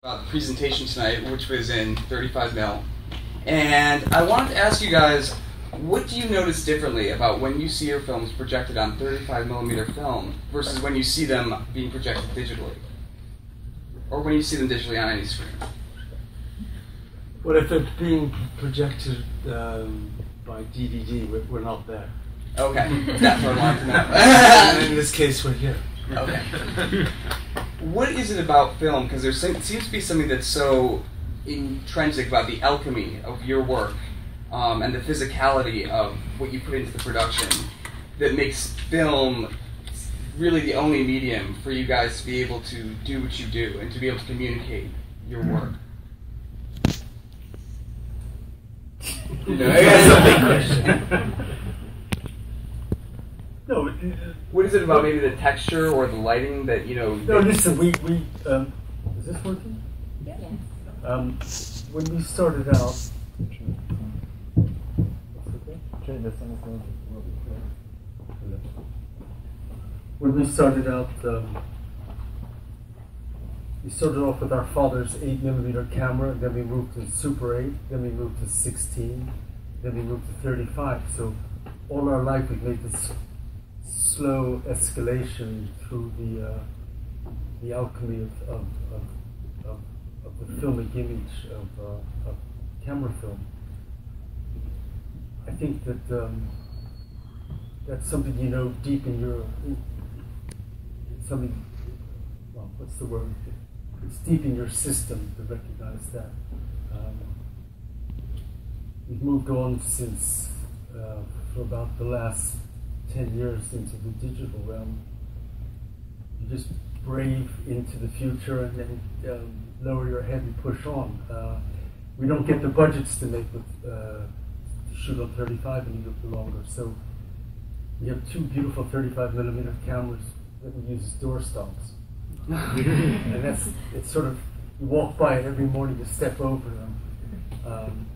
About the presentation tonight, which was in 35 mil. And I wanted to ask you guys, what do you notice differently about when you see your films projected on 35 millimeter film versus when you see them being projected digitally? Or when you see them digitally on any screen? Well, if it's being projected by DVD, we're not there. Okay, that's what I wanted to know. In this case, we're here. Okay. What is it about film? Because there seems to be something that's so intrinsic about the alchemy of your work and the physicality of what you put into the production that makes film really the only medium for you guys to be able to do what you do and to be able to communicate your work. That's a big question. No, what is it about maybe the texture or the lighting that, you know... No, listen, we is this working? Yeah. When we started out... When we started out, we started off with our father's 8mm camera, then we moved to Super 8, then we moved to 16, then we moved to 35. So all our life we've made this slow escalation through the alchemy of the filmic image of camera film. I think that that's something you know deep in your something. Well, what's the word? It's deep in your system to recognize that. We've moved on since for about the last 10 years into the digital realm. You just brave into the future and then lower your head and push on. We don't get the budgets to make to shoot on 35 any longer, so we have two beautiful 35mm cameras that we use as doorstops. And it's sort of, you walk by it every morning, you step over them,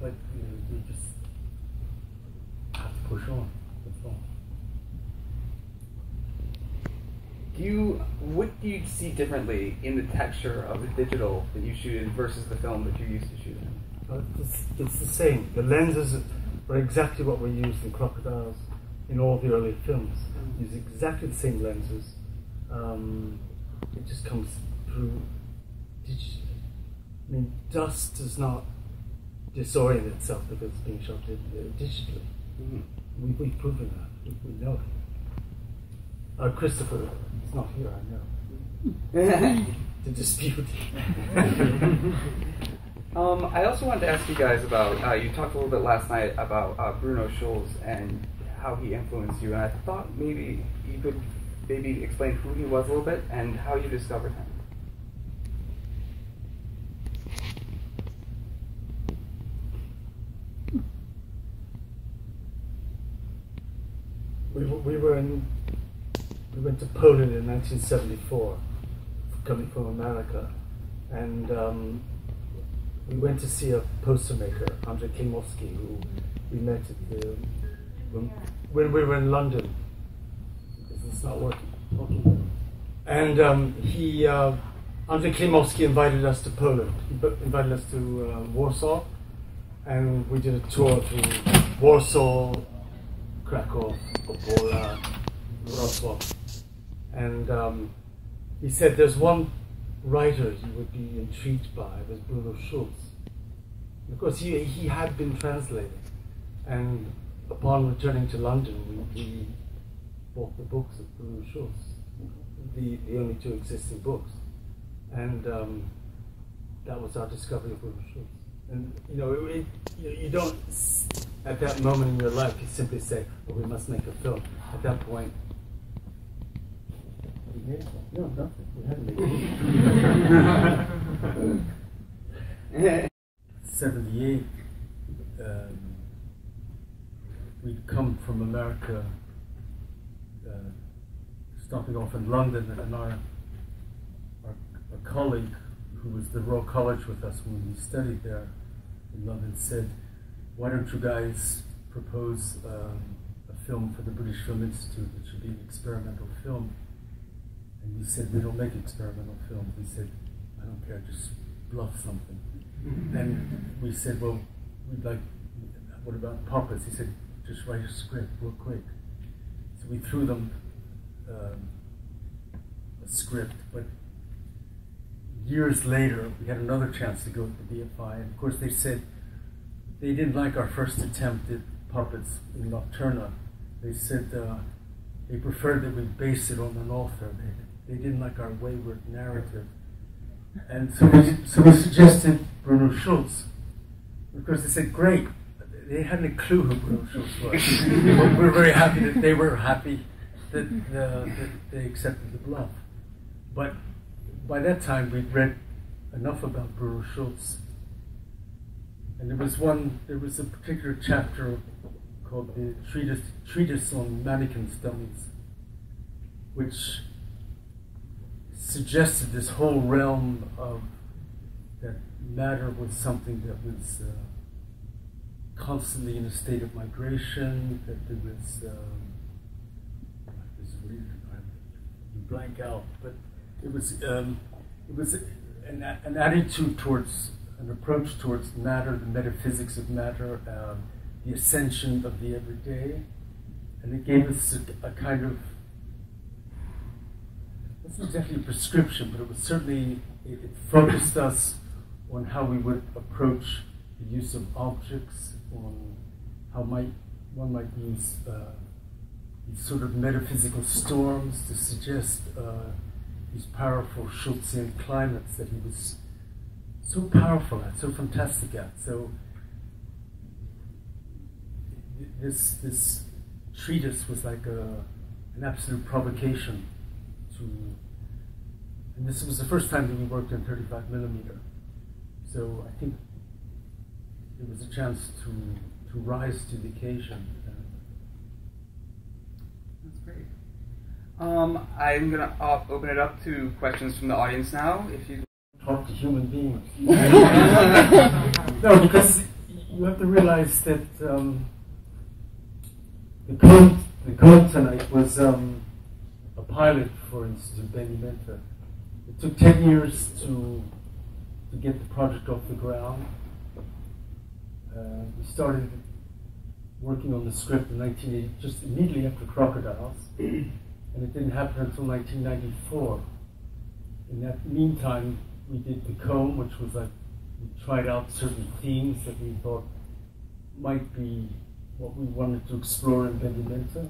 but you just have to push on. That's all. What do you see differently in the texture of the digital that you shoot in versus the film that you used to shoot in? It's the same. The lenses are exactly what we used in Crocodiles in all the early films. Use exactly the same lenses. It just comes through digitally. I mean, dust does not disorient itself because it's being shot digitally. Mm-hmm. We've proven that. We know it. Christopher is not here, I know. To dispute. I also wanted to ask you guys about, you talked a little bit last night about Bruno Schulz and how he influenced you, and I thought maybe you could maybe explain who he was a little bit and how you discovered him. We went to Poland in 1974, coming from America, and we went to see a poster maker, Andrzej Klimowski, who we met at when we were in London. It's not working. Okay. And Andrzej Klimowski invited us to Poland. He invited us to Warsaw, and we did a tour through Warsaw, Krakow, Opole, Wrocław. And he said there's one writer you would be intrigued by, was Bruno Schulz. Of course, he had been translating, and upon returning to London, we bought the books of Bruno Schulz, the only two existing books, and that was our discovery of Bruno Schulz. And you don't at that moment in your life you simply say, "Oh, we must make a film." At that point, no, nothing. We had to make it. 78. We'd come from America, starting off in London, and our colleague, who was the Royal College with us when we studied there in London, said, "Why don't you guys propose a film for the British Film Institute that should be an experimental film?" And we said, "We don't make experimental films." He said, "I don't care, just bluff something. And we said, well, we'd like, what about puppets? He said, just write a script real quick. So we threw them a script, but years later, we had another chance to go to the BFI, and of course they said they didn't like our first attempt at puppets in Nocturna. They said they preferred that we base it on an author. They didn't like our wayward narrative. And so we suggested Bruno Schulz. Of course, they said, great. They hadn't a clue who Bruno Schulz was. We were very happy that they were happy that they accepted the bluff. But by that time, we'd read enough about Bruno Schulz. And there was a particular chapter called the Treatise on Mannequins Dummies, which suggested this whole realm of that matter was something that was constantly in a state of migration, that there was you blank out, but it was an attitude towards, an approach towards matter, the metaphysics of matter, the ascension of the everyday, and it gave us a kind of, it's not exactly a prescription, but it was certainly, it focused us on how we would approach the use of objects, on how one might use these sort of metaphysical storms to suggest these powerful Schultzian climates that he was so powerful at, so fantastic at. So this treatise was like an absolute provocation to, and this was the first time that we worked in 35mm. So I think it was a chance to rise to the occasion. That's great. I'm going to open it up to questions from the audience now. If you talk to human beings. No, because you have to realize that the code tonight was a pilot for Institute Benevento. It took 10 years to get the project off the ground. We started working on the script in 1980, just immediately after Crocodiles, and it didn't happen until 1994. In that meantime, we did The Comb, which was like, we tried out certain themes that we thought might be what we wanted to explore in Benevento.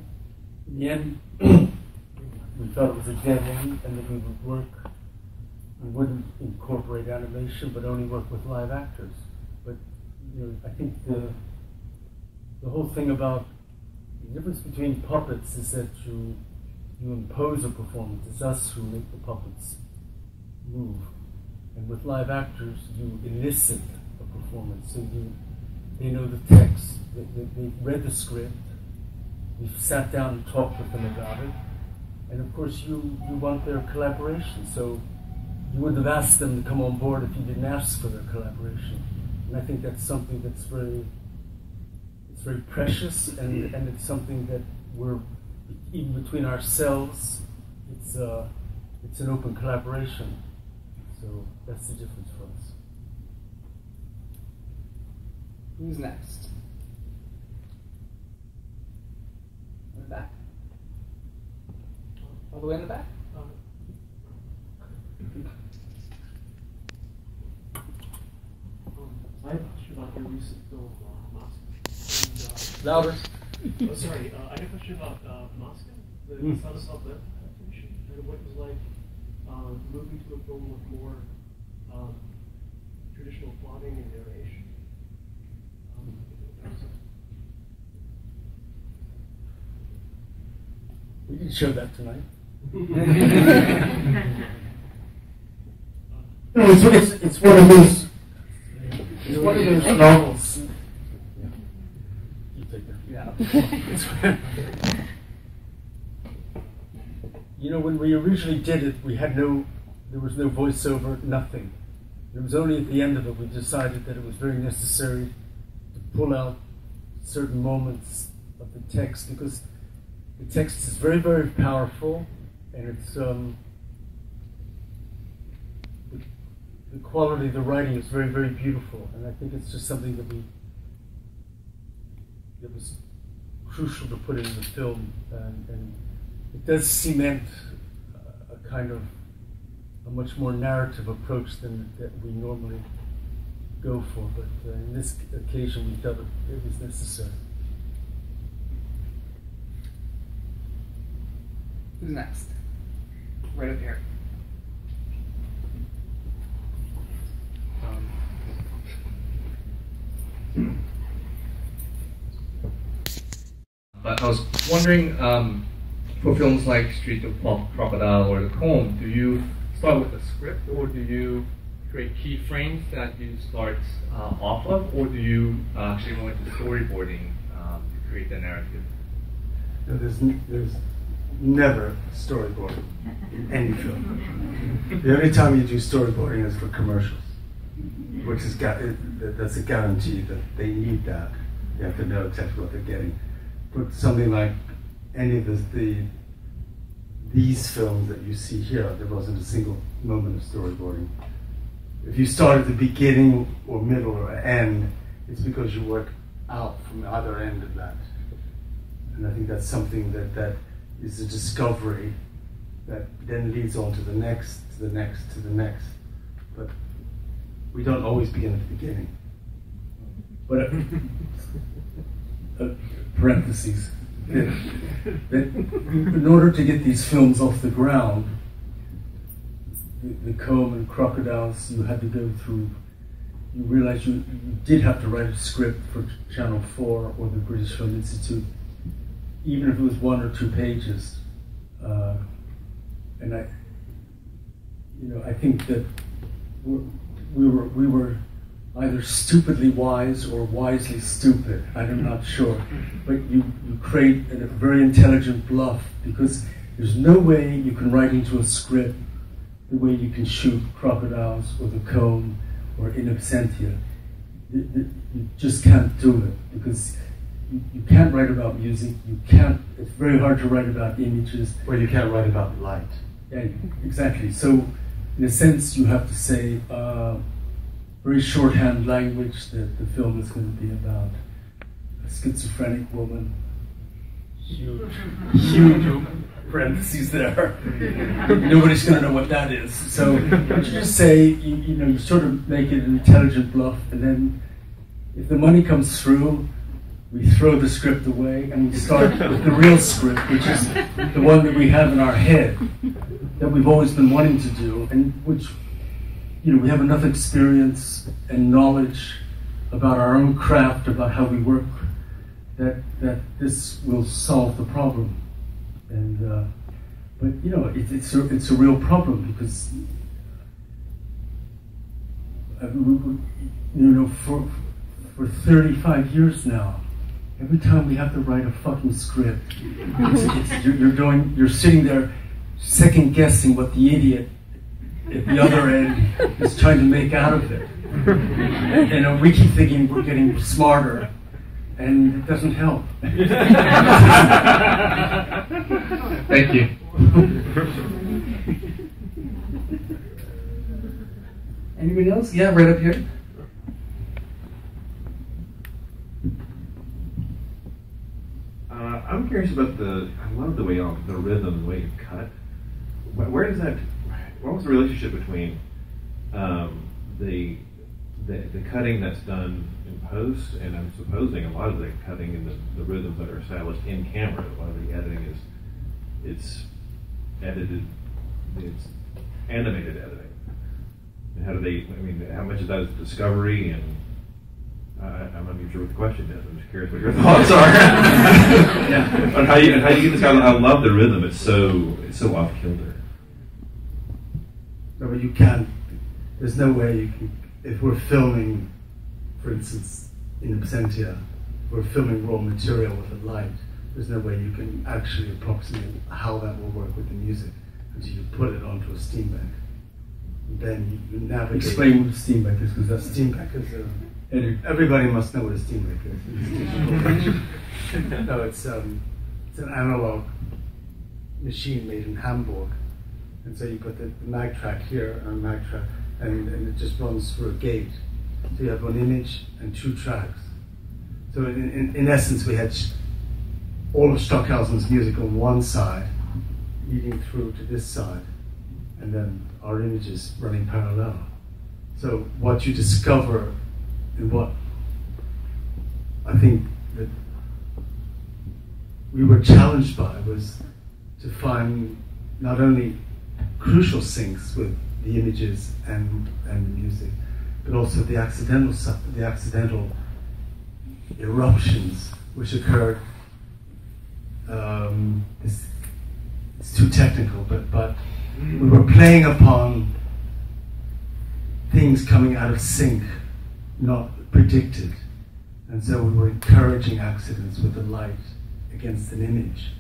In the end, we felt it was a dead end, and that we wouldn't incorporate animation, but only work with live actors. But I think the whole thing about the difference between puppets is that you impose a performance. It's us who make the puppets move. And with live actors, you elicit a performance. So they know the text, they've read the script, we've sat down and talked with them about it, and of course you want their collaboration. So you wouldn't have asked them to come on board if you didn't ask for their collaboration. And I think that's something that's very precious, and it's something that we're, even between ourselves, it's an open collaboration. So that's the difference for us. Who's next? In the back? All the way in the back? I have a question about your recent film, Moscow. Louder. Sorry, I have a question about Moscow, the Stanislav Lem adaptation, and what it was like moving to a film with more traditional plotting and narration. We can show that tonight. It's one of those. It's one of those novels. You take that. Yeah. When we originally did it, there was no voiceover, nothing. It was only at the end of it we decided that it was very necessary to pull out certain moments of the text, because the text is very, very powerful, and it's the quality of the writing is very, very beautiful, and I think it's just something that was crucial to put in the film, and it does cement a kind of a much more narrative approach than that we normally go for, but in this occasion we felt it was necessary. Who's next? Right up here. But I was wondering, for films like Street of Crocodile or The Comb, do you start with a script, or do you create keyframes that you start off of, or do you actually go into storyboarding to create the narrative? No, there's never storyboarding in any film. The only time you do storyboarding is for commercials, which is that's a guarantee that they need that. You have to know exactly what they're getting. But something like any of these films that you see here, there wasn't a single moment of storyboarding. If you start at the beginning or middle or end, it's because you work out from the other end of that. And I think that's something that is a discovery that then leads on to the next, to the next, to the next. But we don't always begin at the beginning. But parentheses. That in order to get these films off the ground, the Comb and Crocodiles, you had to go through, you realized you did have to write a script for Channel 4 or the British Film Institute, even if it was 1 or 2 pages. And I think that we were either stupidly wise or wisely stupid. I'm not sure. But you create a very intelligent bluff, because there's no way you can write into a script the way you can shoot Crocodiles or The Comb or In Absentia. You just can't do it, because you can't write about music. It's very hard to write about images. Well, you can't write about light. Yeah, exactly. So, in a sense, you have to say very shorthand language that the film is going to be about a schizophrenic woman. Huge parentheses there. Nobody's going to know what that is. So you just say, you sort of make it an intelligent bluff, and then if the money comes through, we throw the script away and we start with the real script, which is the one that we have in our head, that we've always been wanting to do, and which we have enough experience and knowledge about our own craft, about how we work, that this will solve the problem. And but it's a real problem, because for 35 years now, every time we have to write a fucking script, you're sitting there second guessing what the idiot at the other end is trying to make out of it. And we keep thinking we're getting smarter, and it doesn't help. Thank you. Anyone else? Yeah, right up here. I'm curious about I love the way the rhythm, the way you cut. Where does that? What was the relationship between the cutting that's done in post, and I'm supposing a lot of the cutting and the rhythms that are established in camera, a lot of the editing it's edited, it's animated editing. And how do they? I mean, how much of that is discovery? And I'm not even sure what the question is. I'm just curious what your thoughts are. Yeah. On how you get this. I love the rhythm. It's so off kilter. No, but you can't. There's no way you can. If we're filming, for instance, in Absentia, we're filming raw material with the light. There's no way you can actually approximate how that will work with the music until you put it onto a steam bank. And then you navigate. Explain what a steam bank is, because that steam bank is everybody must know what a steam bank is. No, it's an analog machine made in Hamburg. And so you put the mag track here and a mag track. and it just runs through a gate. So you have one image and 2 tracks. So in essence, we had all of Stockhausen's music on one side, leading through to this side, and then our images running parallel. So what you discover, and what I think that we were challenged by, was to find not only crucial syncs with the images and the music, but also the accidental eruptions which occurred. It's too technical, but we were playing upon things coming out of sync, not predicted, and so we were encouraging accidents with the light against an image,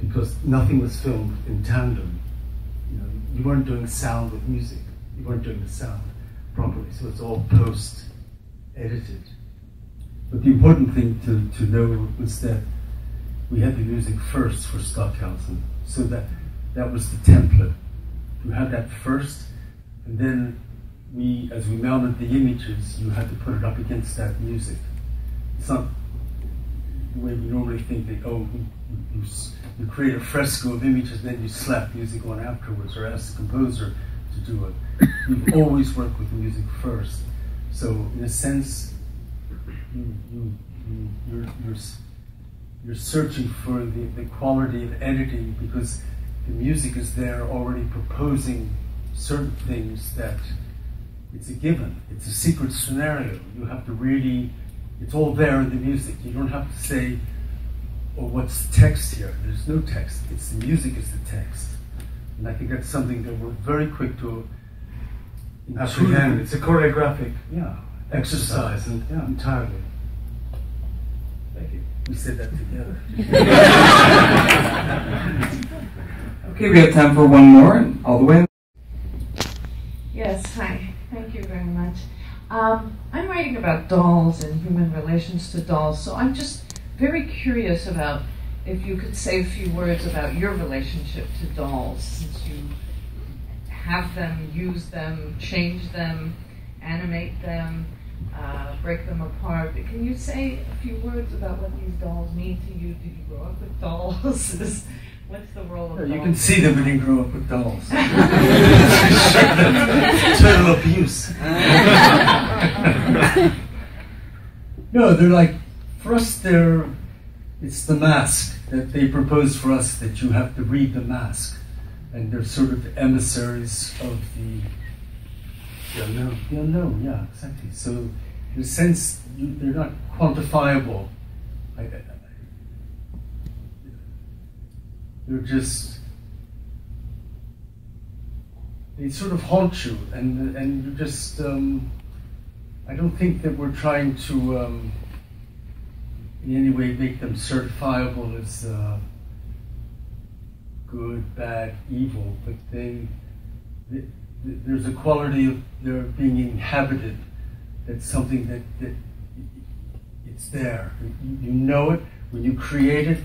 because nothing was filmed in tandem. You weren't doing sound with music. You weren't doing the sound properly, so it's all post-edited. But the important thing to know was that we had the music first for Stockhausen, so that was the template. You had that first, and then as we mounted the images, you had to put it up against that music. It's not the way we normally think that, you create a fresco of images, then you slap music on afterwards, or ask the composer to do it. We've always worked with the music first. So in a sense, you're searching for the quality of editing, because the music is there already proposing certain things that it's a given. It's a secret scenario. You have to really, it's all there in the music. You don't have to say, what's the text here? There's no text. It's the music is the text. And I think that's something that we're very quick to apprehend. It's a choreographic exercise entirely. Thank you. We said that together. Okay, we have time for one more, all the way. Yes, hi. Thank you very much. I'm writing about dolls and human relations to dolls, so I'm just very curious about if you could say a few words about your relationship to dolls, since you have them, use them, change them, animate them, break them apart. Can you say a few words about what these dolls mean to you? Did you grow up with dolls? What's the role of dolls? You can see them when you grow up with dolls. Total abuse. No, they're like, for us, it's the mask that they propose for us, that you have to read the mask. And they're sort of emissaries of the unknown, yeah, exactly. So, in a sense, they're not quantifiable. They're just, they sort of haunt you, and you're just, I don't think that we're trying to in any way make them certifiable as good, bad, evil, but there's a quality of their being inhabited. That's something that it's there. You know it when you create it.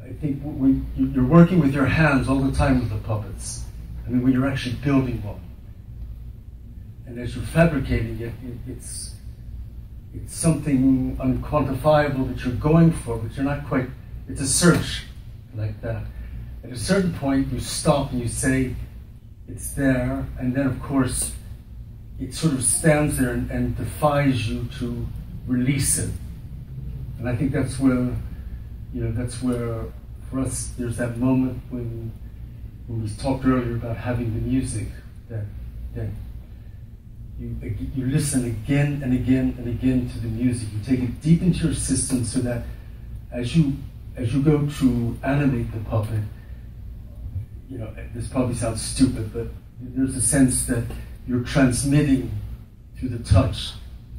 I think when you're working with your hands all the time with the puppets. I mean, when you're actually building one, and as you're fabricating it, it's something unquantifiable that you're going for, but you're not quite. It's a search like that. At a certain point, you stop and you say, it's there, and then of course, it sort of stands there and defies you to release it. And I think that's where, for us, there's that moment when we talked earlier about having the music, that you listen again and again and again to the music. You take it deep into your system, so that as you go to animate the puppet, this probably sounds stupid, but there's a sense that you're transmitting through the touch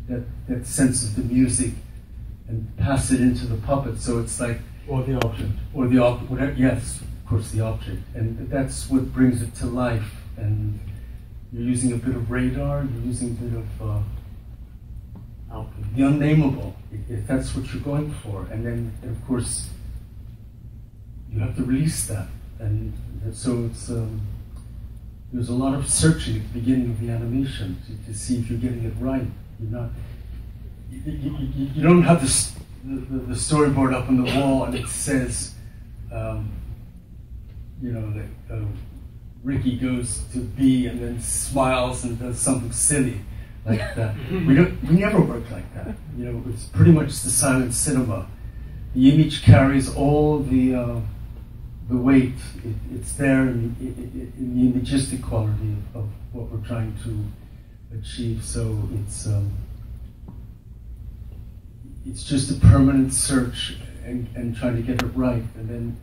that sense of the music and pass it into the puppet. So it's like, or the object, whatever. Yes, of course, the object, and that's what brings it to life. And you're using a bit of radar. You're using a bit of the unnameable, if that's what you're going for. And then, of course, you have to release that. And so it's there's a lot of searching at the beginning of the animation to see if you're getting it right. You're not. You don't have the storyboard up on the wall and it says, you know, that Ricky goes to B and then smiles and does something silly like that. We never work like that. You know, it's pretty much the silent cinema. The image carries all the weight. It's there in the imagistic quality of what we're trying to achieve. So it's just a permanent search and trying to get it right. And then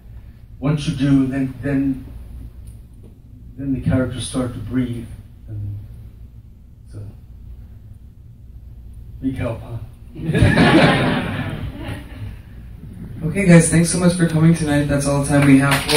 once you do, then the characters start to breathe. And so, big help, huh? Okay, guys, thanks so much for coming tonight. That's all the time we have for.